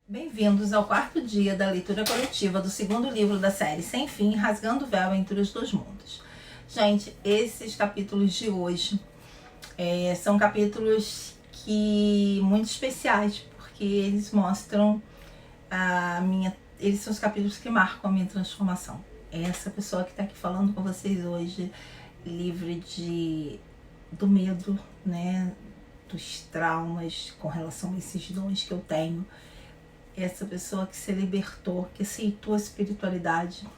Bem-vindos ao quarto dia da leitura coletiva do segundo livro da série Sem Fim, Rasgando o Véu entre os Dois Mundos. Gente, esses capítulos de hoje são capítulos muito especiais, porque eles mostram eles são os capítulos que marcam a minha transformação. Essa pessoa que está aqui falando com vocês hoje, livre do medo, né, dos traumas com relação a esses dons que eu tenho. Essa pessoa que se libertou, que aceitou a espiritualidade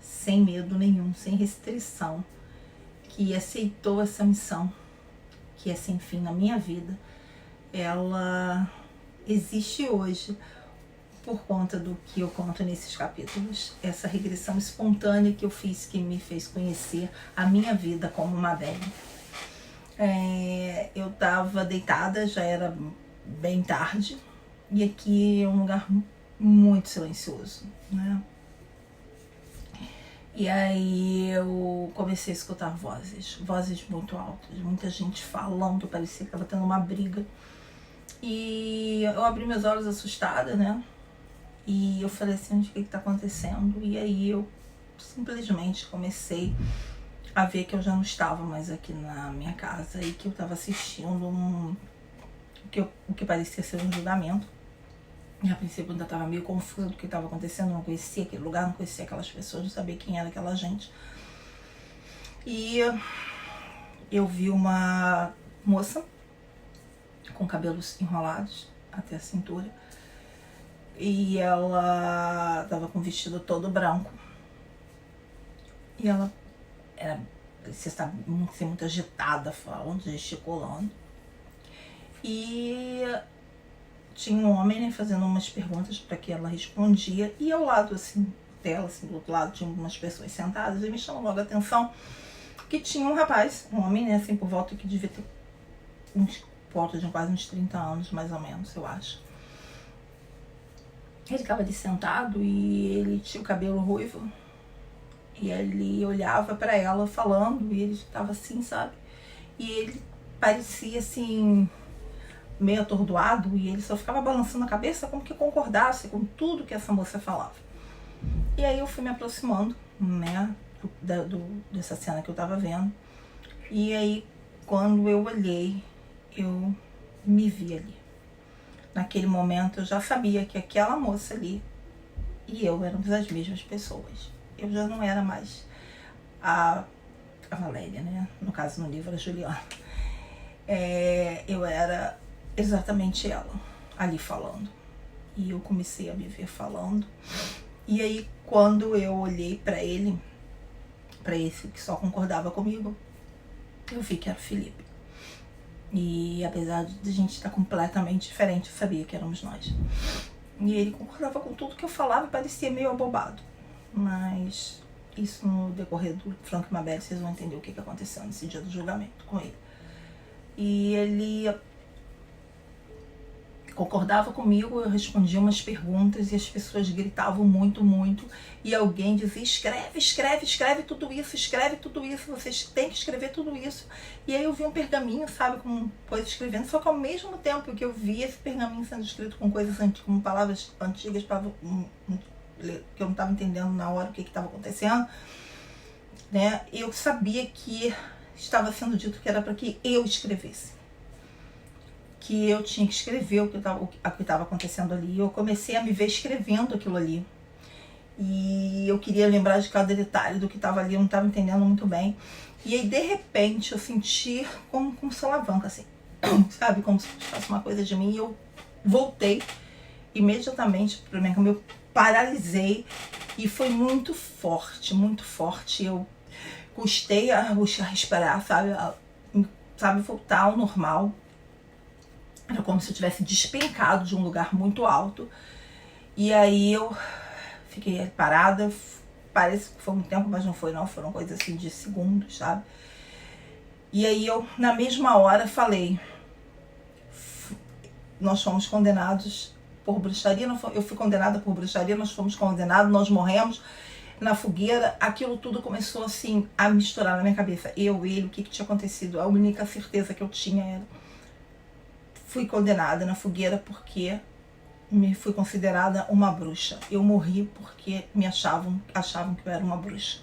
sem medo nenhum, sem restrição, que aceitou essa missão, que é sem fim na minha vida, ela existe hoje por conta do que eu conto nesses capítulos. Essa regressão espontânea que eu fiz, que me fez conhecer a minha vida como uma velha. Eu estava deitada, já era bem tarde, e aqui é um lugar muito silencioso, né? E aí eu comecei a escutar vozes muito altas, muita gente falando, parecia que estava tendo uma briga. E eu abri meus olhos assustada, né? E eu falei assim, o que está acontecendo? E aí eu simplesmente comecei a ver que eu já não estava mais aqui na minha casa e que eu estava assistindo o que parecia ser um julgamento. E a princípio ainda estava meio confusa do que estava acontecendo, não conhecia aquele lugar, não conhecia aquelas pessoas, não sabia quem era aquela gente. E eu vi uma moça com cabelos enrolados até a cintura, e ela estava com um vestido todo branco, e ela parecia estar muito agitada, falando, gesticulando, e tinha um homem, né, fazendo umas perguntas para que ela respondia, e ao lado assim dela, assim, do outro lado, tinha algumas pessoas sentadas, e me chamou logo a atenção que tinha um rapaz, um homem, né, assim, por volta que devia ter quase uns 30 anos, mais ou menos, eu acho. Ele estava ali sentado e ele tinha o cabelo ruivo, e ele olhava para ela falando, e ele estava assim, sabe? E ele parecia assim meio atordoado, e ele só ficava balançando a cabeça como que concordasse com tudo que essa moça falava. E aí eu fui me aproximando, né, dessa cena que eu tava vendo, e aí quando eu olhei, eu me vi ali. Naquele momento eu já sabia que aquela moça ali e eu éramos as mesmas pessoas. Eu já não era mais a Valéria, né, no caso no livro a Juliana. Eu era exatamente ela ali falando, e eu comecei a me ver falando. E aí quando eu olhei para ele, para esse que só concordava comigo, eu vi que era o Felipe. E apesar de a gente estar completamente diferente, eu sabia que éramos nós. E ele concordava com tudo que eu falava e parecia meio abobado, mas isso no decorrer do Franco e Mabel vocês vão entender o que aconteceu nesse dia do julgamento com ele. E ele concordava comigo, eu respondia umas perguntas e as pessoas gritavam muito, e alguém dizia, escreve tudo isso, vocês têm que escrever tudo isso. E aí eu vi um pergaminho, sabe, com coisas escrevendo, só que ao mesmo tempo que eu via esse pergaminho sendo escrito com coisas com palavras antigas, que eu não estava entendendo na hora o que estava acontecendo, né, eu sabia que estava sendo dito que era para que eu escrevesse, que eu tinha que escrever o que estava acontecendo ali. Eu comecei a me ver escrevendo aquilo ali, e eu queria lembrar de cada detalhe do que estava ali, eu não estava entendendo muito bem. E aí de repente eu senti como um solavanco assim, sabe, como se fosse uma coisa de mim, e eu voltei imediatamente para minha cama, eu paralisei, e foi muito forte, eu custei a respirar, sabe, voltar ao normal. Era como se eu tivesse despencado de um lugar muito alto. E aí eu fiquei parada. Parece que foi um tempo, mas não foi não. Foram coisas assim de segundos, sabe? E aí eu, na mesma hora, falei, nós fomos condenados por bruxaria. Eu fui condenada por bruxaria, nós fomos condenados, nós morremos na fogueira. Aquilo tudo começou assim a misturar na minha cabeça. Ele, o que tinha acontecido. A única certeza que eu tinha era, fui condenada na fogueira porque fui considerada uma bruxa. Eu morri porque achavam que eu era uma bruxa.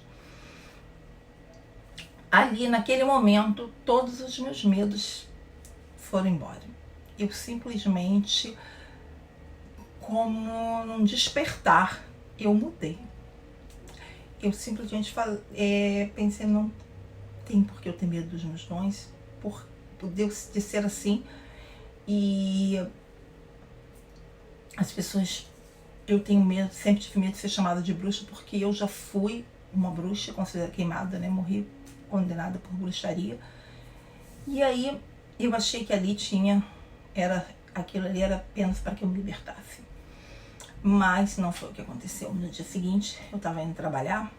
Ali, naquele momento, todos os meus medos foram embora. Eu simplesmente, como num despertar, eu mudei. Eu simplesmente pensei, não tem por que eu ter medo dos meus dons, por Deus de ser assim. E as pessoas, eu tenho medo, sempre tive medo de ser chamada de bruxa, porque eu já fui uma bruxa, considerada queimada, né? Morri condenada por bruxaria. E aí eu achei que ali aquilo ali era apenas para que eu me libertasse. Mas não foi o que aconteceu. No dia seguinte, eu estava indo trabalhar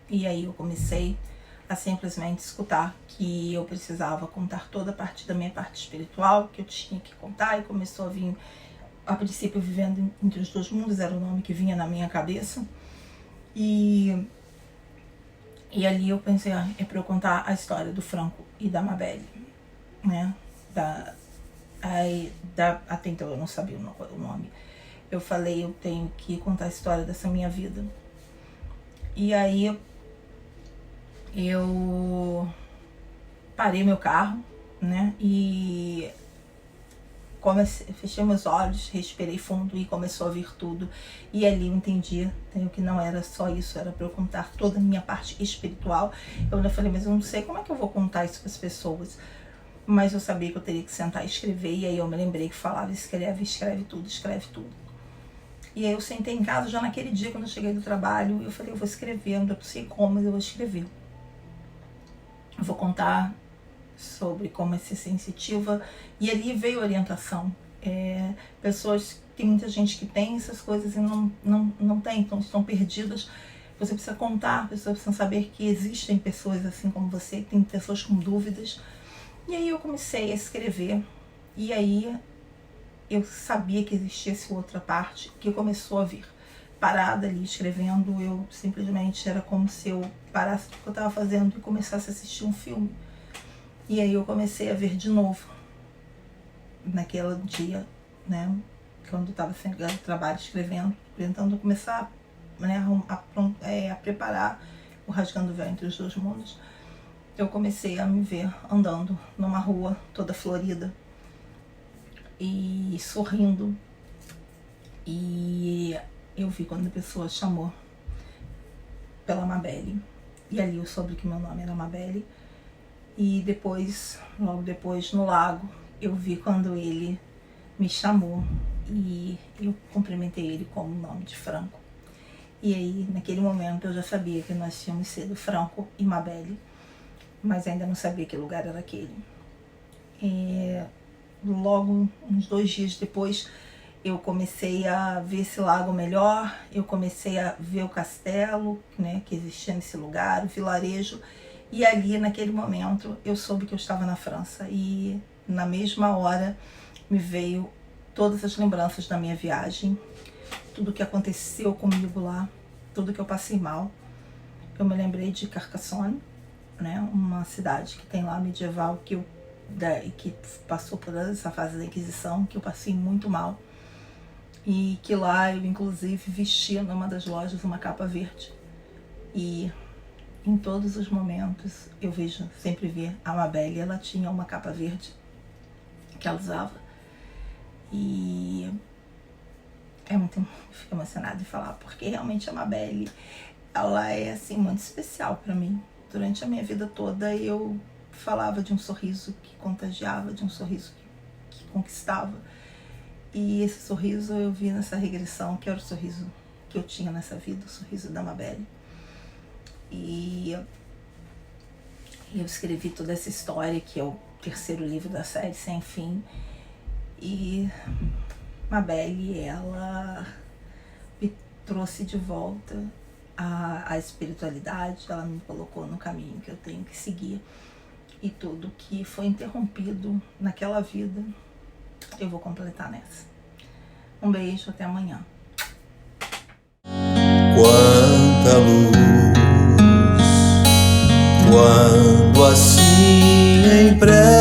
e aí eu comecei a simplesmente escutar que eu precisava contar toda a parte da minha parte espiritual, que eu tinha que contar, e começou a vir, a princípio, Vivendo Entre os Dois Mundos, era o nome que vinha na minha cabeça. E ali eu pensei, é para eu contar a história do Franco e da Mabel, né? Até então eu não sabia o nome. Eu falei, eu tenho que contar a história dessa minha vida. E aí eu parei meu carro, né? E fechei meus olhos, respirei fundo e começou a vir tudo. E ali eu entendi que não era só isso, era para eu contar toda a minha parte espiritual. Eu falei, mas eu não sei como é que eu vou contar isso para as pessoas. Mas eu sabia que eu teria que sentar e escrever. E aí eu me lembrei que falava, escreve tudo, escreve tudo. E aí eu sentei em casa já naquele dia, quando eu cheguei do trabalho, eu falei, eu vou escrever, não sei como, mas eu vou escrever. Eu vou contar sobre como é ser sensitiva. E ali veio orientação. Tem muita gente que tem essas coisas e não tem, então estão perdidas. Você precisa contar, as pessoas precisam saber que existem pessoas assim como você, que tem pessoas com dúvidas. E aí eu comecei a escrever. E aí eu sabia que existia essa outra parte que começou a vir. Parada ali escrevendo, eu simplesmente era como se eu parasse tudo que eu estava fazendo e começasse a assistir um filme. E aí eu comecei a ver de novo, naquele dia, né, quando eu estava saindo do trabalho escrevendo, tentando começar, né, a preparar o Rasgando o Véu Entre os Dois Mundos. Eu comecei a me ver andando numa rua toda florida e sorrindo. E eu vi quando a pessoa chamou pela Mabel. E ali eu soube que meu nome era Mabel. E depois, logo depois, no lago, eu vi quando ele me chamou e eu cumprimentei ele com o nome de Franco. E aí, naquele momento, eu já sabia que nós tínhamos sido Franco e Mabel, mas ainda não sabia que lugar era aquele. Logo, uns 2 dias depois, eu comecei a ver esse lago melhor, eu comecei a ver o castelo, né, que existia nesse lugar, o vilarejo. E ali, naquele momento, eu soube que eu estava na França. E na mesma hora me veio todas as lembranças da minha viagem, tudo que aconteceu comigo lá, tudo que eu passei mal. Eu me lembrei de Carcassonne, né, uma cidade que tem lá medieval, que passou por essa fase da Inquisição, que eu passei muito mal. E que lá eu, inclusive, vestia numa das lojas uma capa verde. E em todos os momentos eu sempre vi a Mabel, ela tinha uma capa verde que ela usava. E fico emocionada de falar, porque realmente a Mabel, ela é assim muito especial para mim. Durante a minha vida toda eu falava de um sorriso que contagiava, de um sorriso que conquistava. E esse sorriso eu vi nessa regressão, que era o sorriso que eu tinha nessa vida, o sorriso da Mabel. E eu escrevi toda essa história, que é o 3º livro da série, Sem Fim. E Mabel, ela me trouxe de volta a espiritualidade, ela me colocou no caminho que eu tenho que seguir. E tudo que foi interrompido naquela vida, eu vou completar nessa. Um beijo, até amanhã. Quanta luz, quando assim em prece